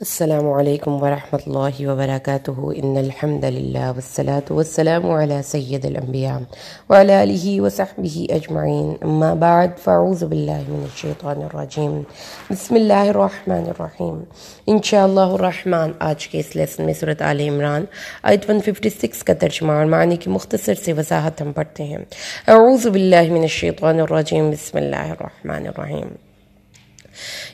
السلام علیکم ورحمۃ اللہ وبرکاتہ ان الحمد للہ والصلاة والسلام علی سید الانبیاء وعلی آلہ وصحبہ اجمعین اما بعد فاعوذ باللہ من الشیطان الرجیم بسم اللہ الرحمن الرحیم انشاءاللہ الرحمن آج کے اس لیسن میں سورۃ آل عمران آیت 156 کا ترجمہ اور معنی کی مختصر سے وضاحت ہم پڑھتے ہیں۔ اعوذ باللہ من الشیطان الرجیم بسم اللہ الرحمن الرحیم۔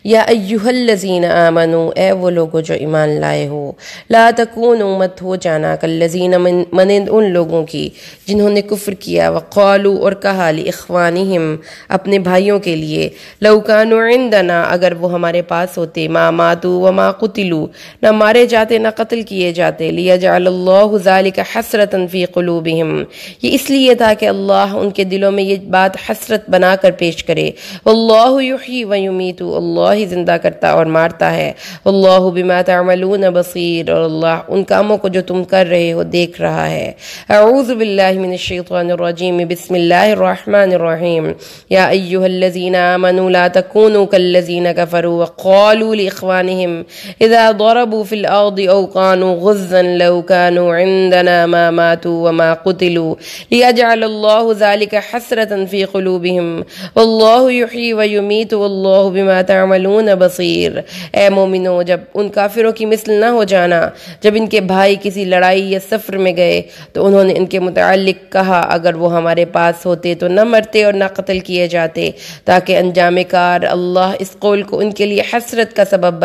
یا ایہا الذین آمنوا، اے وہ لوگو جو ایمان لائے ہو، لا تکونوا مت ہو جانا کالذین مانند ان لوگوں کی جنہوں نے کفر کیا، وقالوا اور کہا لاخوانہم اپنے بھائیوں کے لیے، لو کانوا عندنا اگر وہ ہمارے پاس ہوتے، ما ماتوا وما قتلوا نہ مارے جاتے نہ قتل کیے جاتے، لیجعل اللہ ذلک حسرۃ فی قلوبہم یہ اس لیے تھا کہ اللہ ان کے دلوں میں یہ بات حسرت بنا کر پیش کرے، واللہ یحیی و یمیت اللہ ہی زندہ کرتا اور مارتا ہے، اللہ بما تعملون بصیر اور اللہ ان کاموں کو جو تم کر رہے ہو دیکھ رہا ہے۔ اعوذ باللہ من الشیطان الرجیم بسم اللہ الرحمن الرحیم۔ یا ایہا الذین آمنوا لا تکونوا کالذین کفروا وقالوا لاخوانہم اذا ضربوا فی الارض او کانوا غزا لو کانوا عندنا ما ماتوا وما قتلوا لیجعل اللہ ذلک حسرۃ فی قلوبہم واللہ یحیی و یمیت واللہ بما تعملون بصیر۔ اے مومنو، جب ان کافروں کی مثل نہ ہو جانا جب ان کے بھائی کسی لڑائی یا سفر میں گئے تو انہوں نے ان کے متعلق کہا اگر وہ ہمارے پاس ہوتے تو نہ مرتے اور نہ قتل کیے جاتے، تاکہ انجام کار اللہ اس قول کو ان کے لیے حسرت کا سبب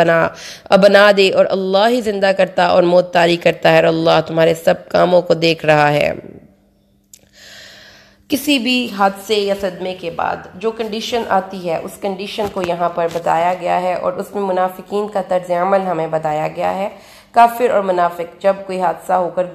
بنا دے، اور اللہ ہی زندہ کرتا اور موت طاری کرتا ہے، اور اللہ تمہارے سب کاموں کو دیکھ رہا ہے۔ کسی بھی حادثے یا صدمے کے بعد جو کنڈیشن آتی ہے اس کنڈیشن کو یہاں پر بتایا گیا ہے، اور اس میں منافقین کا طرز عمل ہمیں بتایا گیا ہے۔ کافر اور منافق جب کوئی حادثہ ہو کر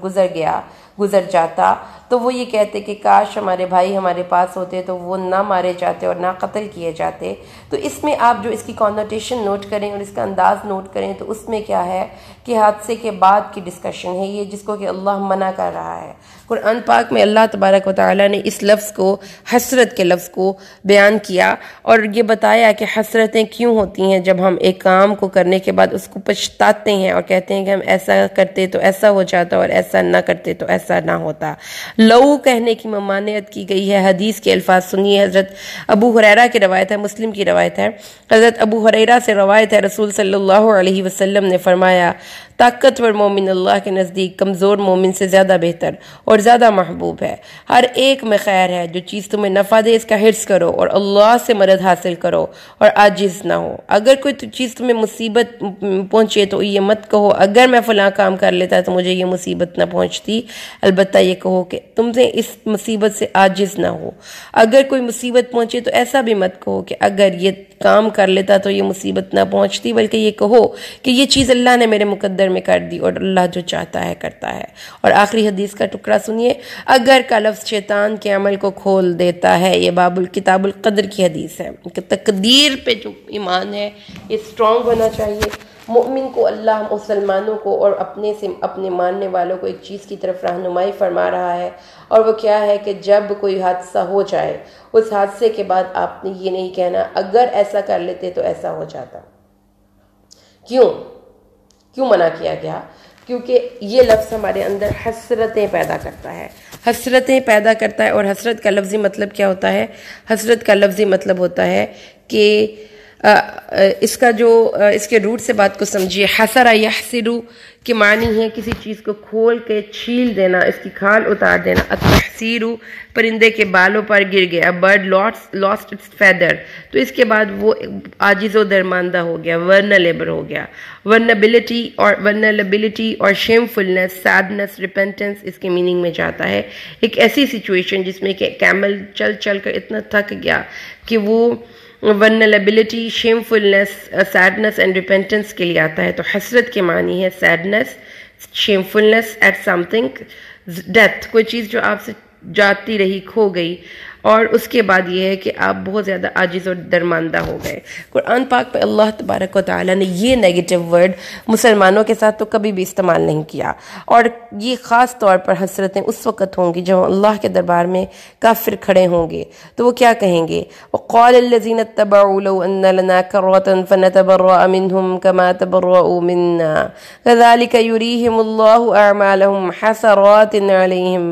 گزر جاتا تو وہ یہ کہتے کہ کاش ہمارے بھائی ہمارے پاس ہوتے تو وہ نہ مارے جاتے اور نہ قتل کیے جاتے۔ تو اس میں آپ جو اس کی کانوٹیشن نوٹ کریں اور اس کا انداز نوٹ کریں تو اس میں کیا ہے کہ حادثے کے بعد کی ڈسکشن ہے یہ، جس کو کہ اللہ منع کر رہا ہے۔ قرآن پاک میں اللہ تبارک و تعالیٰ نے اس لفظ کو، حسرت کے لفظ کو بیان کیا اور یہ بتایا کہ حسرتیں کیوں ہوتی ہیں جب ہم ایک کام کو کرنے کے بعد اس کو پچھتاتے ہیں اور کہتے ہیں کہ ہم ایسا کرتے تو ایسا ہو جاتا اور ایسا نہ کرتے تو ایسا نہ ہوتا۔ لو کہنے کی ممانعت کی گئی ہے۔ حدیث کے الفاظ سنیے، حضرت ابو ہریرہ کی روایت ہے، مسلم کی روایت ہے۔ حضرت ابو ہریرہ سے روایت ہے، رسول صلی اللہ علیہ وسلم نے فرمایا، طاقتور مومن اللہ کے نزدیک کمزور مومن سے زیادہ بہتر اور زیادہ محبوب ہے۔ ہر ایک میں خیر ہے، جو چیز تمہیں نفع دے اس کا حرص کرو اور اللہ سے مدد حاصل کرو اور عاجز نہ ہو۔ اگر کوئی چیز تمہیں مصیبت پہنچے تو یہ مت کہو اگر میں فلاں کام کر لیتا تو مجھے یہ مصیبت نہ پہنچتی، البتہ یہ کہو کہ تم سے اس مصیبت سے عاجز نہ ہو۔ اگر کوئی مصیبت پہنچے تو ایسا بھی مت کہو کہ اگر یہ کام کر لیتا تو یہ مصیبت نہ پہنچتی، بلکہ یہ کہو کہ یہ چیز اللہ نے میرے مقدر میں کر دی اور اللہ جو چاہتا ہے کرتا ہے۔ اور آخری حدیث کا ٹکڑا سنیے، اگر کا لفظ شیطان کے عمل کو کھول دیتا ہے۔ یہ کتاب القدر کی حدیث ہے کہ تقدیر پہ جو ایمان ہے یہ اسٹرانگ ہونا چاہیے۔ مومن کو اللہ مسلمانوں کو اور اپنے ماننے والوں کو ایک چیز کی طرف رہنمائی فرما رہا ہے، اور وہ کیا ہے کہ جب کوئی حادثہ ہو جائے اس حادثے کے بعد آپ نے یہ نہیں کہنا اگر ایسا کر لیتے تو ایسا ہو جاتا۔ کیوں منع کیا گیا؟ کیونکہ یہ لفظ ہمارے اندر حسرتیں پیدا کرتا ہے، حسرتیں پیدا کرتا ہے۔ اور حسرت کا لفظی مطلب کیا ہوتا ہے؟ حسرت کا لفظی مطلب ہوتا ہے کہ اس کے روٹ سے بات کو سمجھیے۔ حسر یحسر کے معنی ہے کسی چیز کو کھول کے چھیل دینا، اس کی کھال اتار دینا۔ التحسیر پرندے کے بالوں پر گر گیا، برڈ لاسٹ اٹس فیدر، تو اس کے بعد وہ عاجز و درماندہ ہو گیا، ورنلیبل ہو گیا۔ ورنلیبلٹی اور شیمفلنس، سیڈنس، ریپینٹنس اس کے میننگ میں جاتا ہے ایک ایسی سچویشن جس میں کہ کیمل چل کر اتنا تھک گیا کہ وہ vulnerability, shamefulness, sadness and repentance کے لیے آتا ہے۔ تو حسرت کے معنی ہے sadness, shamefulness at something, death, کوئی چیز جو آپ سے جاتی رہی، کھو گئی، اور اس کے بعد یہ ہے کہ آپ بہت زیادہ عاجز اور درماندہ ہو گئے۔ قرآن پاک پہ اللہ تبارک و تعالیٰ نے یہ نیگیٹو ورڈ مسلمانوں کے ساتھ تو کبھی بھی استعمال نہیں کیا، اور یہ خاص طور پر حسرتیں اس وقت ہوں گی جب اللہ کے دربار میں کافر کھڑے ہوں گے تو وہ کیا کہیں گے؟ وَقَالَ الَّذِينَ اتَّبَعُوا لَوْ أَنَّ لَنَا كَرَّةً فَنَتَبَرَّأَ مِنْهُمْ كَمَا تَبَرَّؤُوا مِنَّا كَذَلِكَ يُرِيهِمُ اللَّهُ أَعْمَالَهُمْ حَسَرَاتٍ عَلَيْهِمْ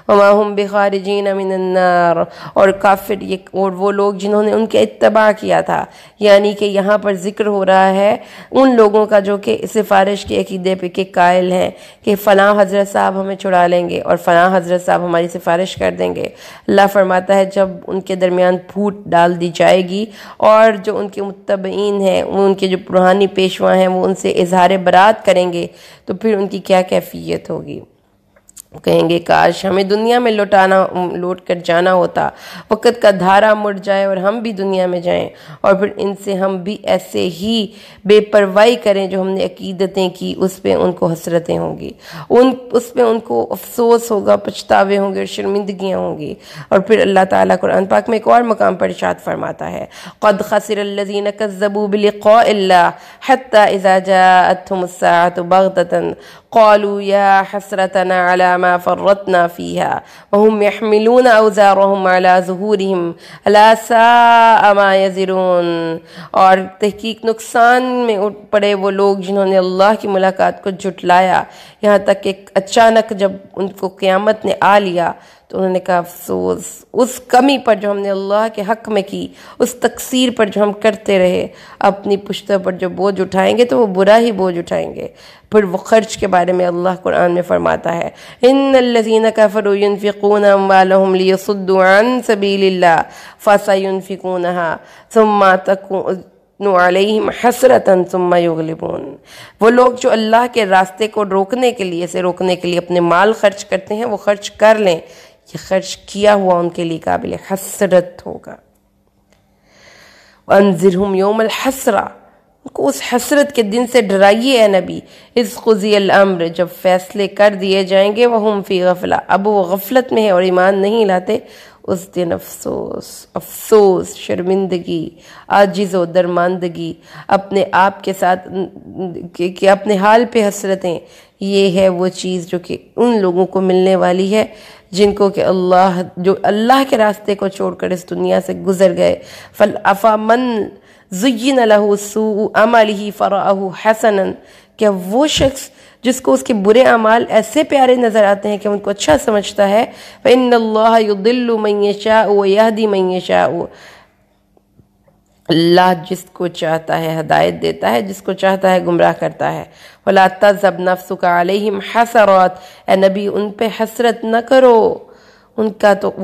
وَمَا هُمْ بِخَارِجِينَ مِنَ النَّارِ۔ اور کافر اور وہ لوگ جنہوں نے ان کے اتباع کیا تھا، یعنی کہ یہاں پر ذکر ہو رہا ہے ان لوگوں کا جو کہ سفارش کے عقیدے پہ کے قائل ہیں کہ فلاں حضرت صاحب ہمیں چھڑا لیں گے اور فلاں حضرت صاحب ہماری سفارش کر دیں گے۔ اللہ فرماتا ہے جب ان کے درمیان پھوٹ ڈال دی جائے گی اور جو ان کے متبعین ہیں، ان کے جو روحانی پیشوا ہیں، وہ ان سے اظہار برات کریں گے تو پھر ان کی کیا کیفیت ہوگی؟ کہیں گے کاش ہمیں دنیا میں لوٹ کر جانا ہوتا، وقت کا دھارا مڑ جائے اور ہم بھی دنیا میں جائیں، اور پھر ان سے ہم بھی ایسے ہی بے پرواہی کریں جو ہم نے عقیدتیں کی، اس پہ ان کو حسرتیں ہوں گی، اس پہ ان کو افسوس ہوگا، پچھتاوے ہوں گے اور شرمندگیاں ہوں گی۔ اور پھر اللہ تعالیٰ قرآن پاک میں ایک اور مقام پر ارشاد فرماتا ہے قَدْ خَسِرَ الَّذِينَ كَذَّبُوا بِلِقَاءِ اللَّهِ حَتَّى إِذَا جَاءَتْهُمُ السَّاعَةُ بَغْتَةً قالوا يا حسرتنا على ما فرطنا فيها وهم يحملون أوزارهم على ظهورهم ألا ساء ما يزرون۔ اور تحقیق نقصان میں پڑے وہ لوگ جنہوں نے اللہ کی ملاقات کو جھٹلایا، یہاں تک کہ اچانک جب ان کو قیامت نے آ لیا تو انہوں نے کہا افسوس اس کمی پر جو ہم نے اللہ کے حق میں کی، اس تقصیر پر جو ہم کرتے رہے، اپنی پشتوں پر جو بوجھ اٹھائیں گے تو وہ برا ہی بوجھ اٹھائیں گے۔ پھر وہ خرچ کے بارے میں اللہ قرآن میں فرماتا ہے ان الذین کفروا ينفقون اموالهم ليصدوا عن سبیل اللہ فسينفقونها ثم تكون علیہم حسرۃ ثم یغلبون۔ وہ لوگ جو اللہ کے راستے کو روکنے کے لیے اپنے مال خرچ کرتے ہیں، وہ خرچ کر لیں، یہ خرچ کیا ہوا ان کے لیے قابل حسرت ہوگا۔ وانذرہم یوم الحسرہ، ان کو اس حسرت کے دن سے ڈرائیے اے نبی، اذ قضی الامر، جب فیصلے کر دیے جائیں گے، وہم فی غفلہ، اب وہ غفلت میں ہے اور ایمان نہیں لاتے، اس دن افسوس، شرمندگی، عاجز و درماندگی، اپنے آپ کے ساتھ کہ اپنے حال پہ حسرتیں، یہ ہے وہ چیز جو کہ ان لوگوں کو ملنے والی ہے جن کو کہ جو اللہ کے راستے کو چھوڑ کر اس دنیا سے گزر گئے۔ فَأَفَمَنْ زُيِّنَ لَهُ سُوءُ عَمَلِهِ فَرَآهُ حَسَنًا، کیا وہ شخص جس کو اس کے برے اعمال ایسے پیارے نظر آتے ہیں کہ ان کو اچھا سمجھتا ہے، فَإِنَّ اللَّهَ يُضِلُّ مَن يَشَاءُ وَيَهْدِي مَن يَشَاءُ، اللہ جس کو چاہتا ہے ہدایت دیتا ہے، جس کو چاہتا ہے گمراہ کرتا ہے۔ وَلَا تَذْهَبْ نَفْسُكَ عَلَيْهِمْ حَسَرَاتٍ، اے نبی ان پہ حسرت نہ کرو،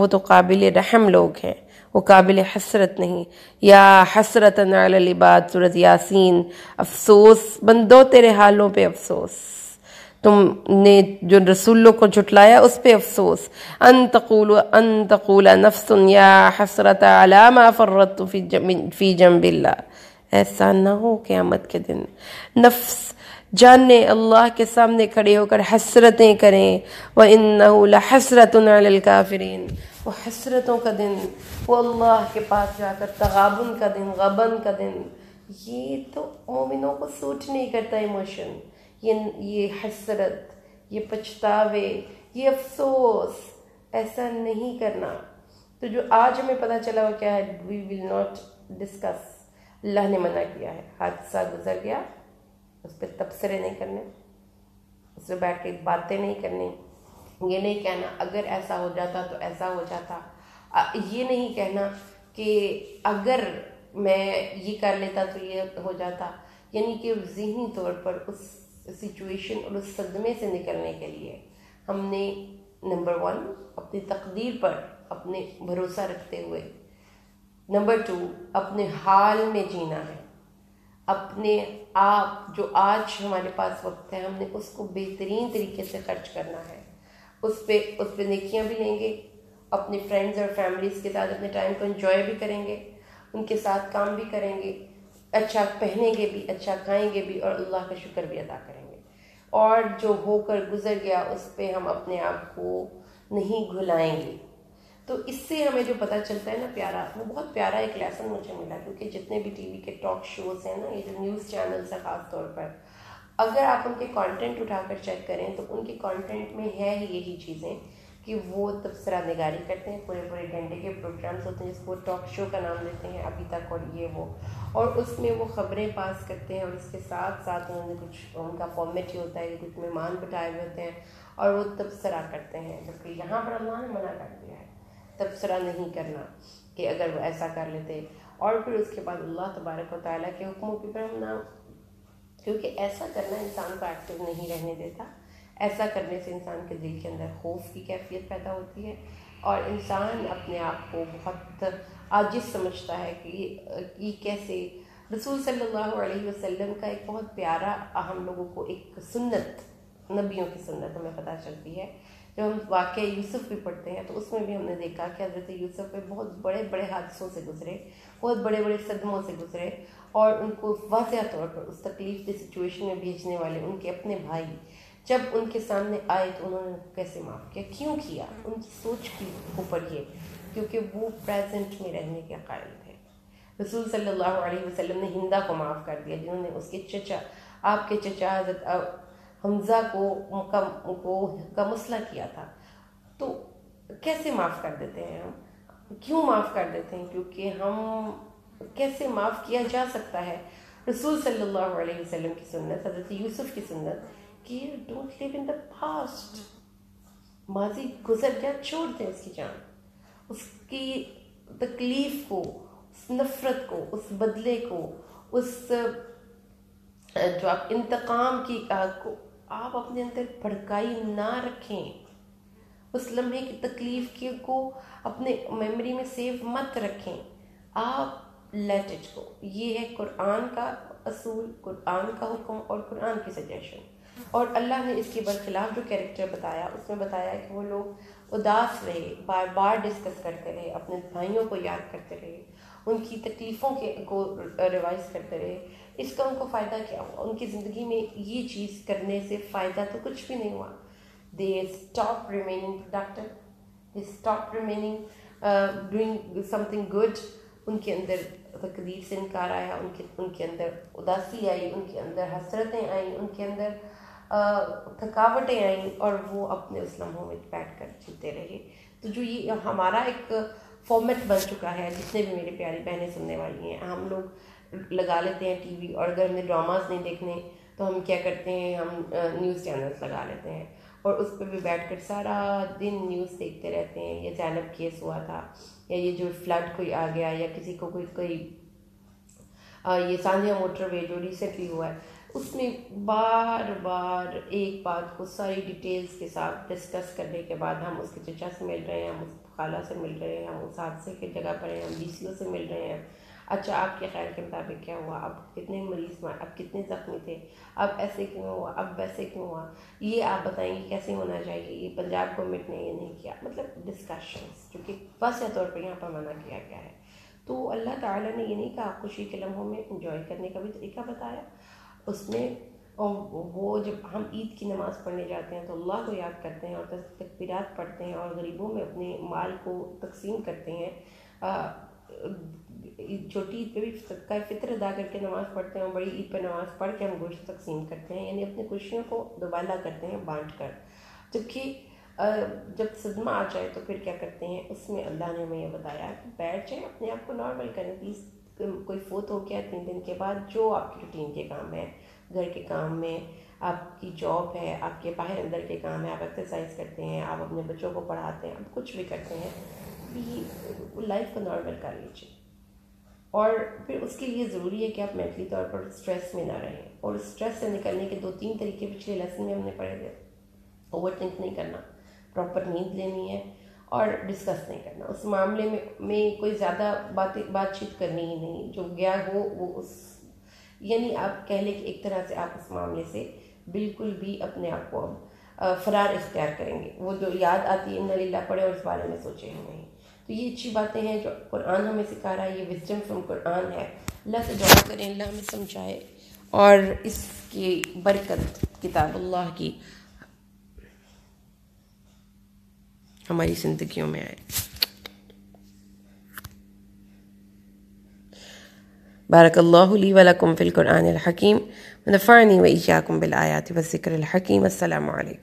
وہ تو قابل رحم لوگ ہیں، وہ قابل حسرت نہیں۔ یا حسرتن علی العباد، سورۃ یاسین، افسوس بندو تیرے حالوں پہ افسوس، تم نے جو رسولوں کو جھٹلایا اس پہ افسوس۔ ان تقول نفس یا حسرت علی ما فرطت فی جنب اللہ، ایسا نہ ہو قیامت کے دن نفس جاننے اللہ کے سامنے کھڑے ہو کر حسرتیں کریں۔ وَإِنَّهُ لَحَسْرَةٌ عَلَى الْكَافِرِينَ، وہ حسرتوں کا دن، وہ اللہ کے پاس جا کر تغابن کا دن، غبن کا دن، یہ تو مومنوں کو سوٹ نہیں کرتا ایموشن، یہ حسرت، یہ پچھتاوے، یہ افسوس، ایسا نہیں کرنا۔ تو جو آج ہمیں پتہ چلا وہ کیا ہے، we will not discuss، اللہ نے منع کیا ہے، حادثہ گزر گیا، اس پہ تبصرے نہیں کرنے، اس پہ بیٹھ کے باتیں نہیں کرنی، یہ نہیں کہنا اگر ایسا ہو جاتا تو ایسا ہو جاتا، یہ نہیں کہنا کہ اگر میں یہ کر لیتا تو یہ ہو جاتا، یعنی کہ ذہنی طور پر اس سچویشن اور اس صدمے سے نکلنے کے لیے ہم نے نمبر 1 اپنی تقدیر پر اپنے بھروسہ رکھتے ہوئے، نمبر 2 اپنے حال میں جینا ہے، اپنے آپ جو آج ہمارے پاس وقت ہے ہم نے اس کو بہترین طریقے سے خرچ کرنا ہے، اس پہ نیکیاں بھی لیں گے، اپنے فرینڈز اور فیملیز کے ساتھ اپنے ٹائم کو انجوائے بھی کریں گے، ان کے ساتھ کام بھی کریں گے، اچھا پہنیں گے بھی، اچھا کھائیں گے بھی، اور اللہ کا شکر بھی ادا کریں گے، اور جو ہو کر گزر گیا اس پہ ہم اپنے آپ کو نہیں گھلائیں گے۔ تو اس سے ہمیں جو پتہ چلتا ہے نا پیارا، وہ بہت پیارا ایک لیسن مجھے ملا، کیونکہ جتنے بھی ٹی وی کے ٹاک شوز ہیں نا، یہ جو نیوز چینلز ہیں خاص طور پر، اگر آپ ان کے کانٹینٹ اٹھا کر چیک کریں تو ان کے کانٹینٹ میں ہے ہی یہی چیزیں کہ وہ تبصرہ نگاری کرتے ہیں، پورے پورے گھنٹے کے پروگرامس ہوتے ہیں جس کو ٹاک شو کا نام دیتے ہیں ابھی تک، اور یہ وہ، اور اس میں وہ خبریں پاس کرتے ہیں، اور اس کے ساتھ ساتھ انہوں نے کچھ ان کا فارمیٹ یہ ہوتا ہے کہ کچھ مہمان بٹھائے ہوئے ہوتے ہیں اور وہ تبصرہ کرتے ہیں، جبکہ یہاں پر اللہ نے منع کر دیا ہے تبصرہ نہیں کرنا، کہ اگر وہ ایسا کر لیتے، اور پھر اس کے بعد اللہ تبارک و تعالیٰ کے حکموں کی پر ہم نہ، کیونکہ ایسا کرنا انسان کو ایکٹیو نہیں رہنے دیتا، ایسا کرنے سے انسان کے دل کے اندر خوف کی کیفیت پیدا ہوتی ہے، اور انسان اپنے آپ کو بہت عاجز سمجھتا ہے کہ یہ کیسے۔ رسول صلی اللہ علیہ وسلم کا ایک بہت پیارا ہم لوگوں کو ایک سنت، نبیوں کی سنت ہمیں پتہ چلتی ہے، جب ہم واقعہ یوسف بھی پڑھتے ہیں تو اس میں بھی ہم نے دیکھا کہ حضرت یوسف پہ بہت بڑے بڑے حادثوں سے گزرے، بہت بڑے بڑے صدموں سے گزرے، اور ان کو واضح طور پر اس تکلیف کی سچویشن میں بھیجنے والے ان کے اپنے بھائی جب ان کے سامنے آئے تو انہوں نے کیسے معاف کیا، کیوں کیا، ان کی سوچ کی اوپر یہ، کیونکہ وہ پریزنٹ میں رہنے کے قائل تھے۔ رسول صلی اللہ علیہ وسلم نے ہندا کو معاف کر دیا، جنہوں نے اس کے چچا، آپ کے چچا حضرت حمزہ کا مسئلہ کیا تھا، تو کیسے معاف کر دیتے ہیں ہم، کیوں معاف کر دیتے ہیں، کیونکہ ہم کیسے معاف کیا جا سکتا ہے۔ رسول صلی اللہ علیہ وسلم کی سنت، حضرت یوسف کی سنت کہ don't leave in the past, ماضی گزر گیا، چھوڑ دیں اس کی جان، اس کی تکلیف کو، اس نفرت کو، اس بدلے کو، اس جو آپ انتقام کی آگ کو آپ اپنے اندر بھڑکائی نہ رکھیں، اس لمحے کی تکلیف کو اپنے میموری میں سیو مت رکھیں، آپ لیٹ اٹ گو۔ یہ ہے قرآن کا اصول، قرآن کا حکم اور قرآن کی سجیشن، اور اللہ نے اس کے برخلاف جو کیریکٹر بتایا اس میں بتایا کہ وہ لوگ اداس رہے، بار بار ڈسکس کرتے رہے، اپنے بھائیوں کو یاد کرتے رہے، ان کی تکلیفوں کو ریوائز کرتے رہے، اس کا ان کو فائدہ کیا ہوا؟ ان کی زندگی میں یہ چیز کرنے سے فائدہ تو کچھ بھی نہیں ہوا۔ They stopped remaining productive, they stopped remaining doing something good۔ ان کے اندر تقدیر سے انکار آیا، ان کے اندر اداسی آئی، ان کے اندر حسرتیں آئیں، ان کے اندر تھکاوٹیں آئیں، اور وہ اپنے اس لمحوں میں بیٹھ کر جیتے رہے۔ تو جو یہ ہمارا ایک فارمیٹ بن چکا ہے، جتنے بھی میری پیاری بہنیں سننے والی ہیں، ہم لوگ لگا لیتے ہیں ٹی وی، اور اگر ہمیں ڈراماز نہیں دیکھنے تو ہم کیا کرتے ہیں، ہم نیوز چینلز لگا لیتے ہیں، اور اس پہ بھی بیٹھ کر سارا دن نیوز دیکھتے رہتے ہیں۔ یہ زینب کیس ہوا تھا، یا یہ جو فلڈ کوئی آ گیا، یا کسی کو کوئی یہ سانجھا موٹر وے جو ریسنٹلی ہوا ہے، اس میں بار بار ایک بات کو ساری ڈیٹیلز کے ساتھ ڈسکس کرنے کے بعد ہم اس کے چچا سے مل رہے ہیں، ہم اس خالہ سے مل رہے ہیں، ہم اس حادثے کی جگہ پر ہیں، ہم ڈی سی او سے مل رہے ہیں، اچھا آپ کے خیال کے مطابق کیا ہوا، اب کتنے مریض ہوئے، اب کتنے زخمی تھے، اب ایسے کیوں ہوا، اب ویسے کیوں ہوا، یہ آپ بتائیں گے کیسے ہونا چاہیے، یہ پنجاب گورنمنٹ نے یہ نہیں کیا، مطلب ڈسکشنز جو کہ واضح طور پر یہاں پر منع کیا گیا ہے۔ تو اللہ تعالیٰ نے یہ نہیں کہا، خوشی کے لمحوں میں انجوائے کرنے کا بھی طریقہ بتایا اس میں، وہ جب ہم عید کی نماز پڑھنے جاتے ہیں تو اللہ کو یاد کرتے ہیں اور تکبیرات پڑھتے ہیں اور غریبوں میں اپنے مال کو تقسیم کرتے ہیں، چھوٹی عید پہ بھی صدقہ فطر ادا کر کے نماز پڑھتے ہیں، اور بڑی عید پہ نماز پڑھ کے ہم گوشت تقسیم کرتے ہیں، یعنی اپنی خوشیوں کو دوبالا کرتے ہیں بانٹ کر۔ جبکہ جب صدمہ آ جائے تو پھر کیا کرتے ہیں، اس میں اللہ نے ہمیں یہ بتایا کہ بیٹھ جائیں، اپنے آپ کو نارمل کریں، پلیز۔ کوئی فوت ہو گیا 3 دن کے بعد، جو آپ کی روٹین کے کام ہیں، گھر کے کام میں، آپ کی جاب ہے، آپ کے باہر اندر کے کام ہیں، آپ ایکسرسائز کرتے ہیں، آپ اپنے بچوں کو پڑھاتے ہیں، آپ کچھ بھی کرتے ہیں، لائف کو نارمل کر لیجیے۔ اور پھر اس کے لیے ضروری ہے کہ آپ مینٹلی طور پر اسٹریس میں نہ رہیں، اور اسٹریس سے نکلنے کے 2-3 طریقے پچھلے لیسن میں ہم نے پڑھے تھے۔ اوور تھنک نہیں کرنا، پراپر نیند لینی ہے، اور ڈسکس نہیں کرنا، اس معاملے میں کوئی زیادہ بات چیت کرنی ہی نہیں، جو گیا ہو وہ یعنی آپ کہہ لیں کہ ایک طرح سے آپ اس معاملے سے بالکل بھی اپنے آپ کو فرار اختیار کریں گے، وہ جو یاد آتی ہے انا للہ پڑھے اور اس بارے میں سوچیں ہی نہیں۔ تو یہ اچھی باتیں ہیں جو قرآن ہمیں سکھا رہا ہے، یہ وزڈم فرام قرآن ہے۔ اللہ سے دعا کریں اللہ ہمیں سمجھائے اور اس کی برکت کتاب اللہ کی ہماری زندگیوں میں آئے۔ بارک اللہ لی ولکم فی القرآن الحکیم ونفعنی و ایاکم بالآیات والذکر الحکیم. السلام علیکم.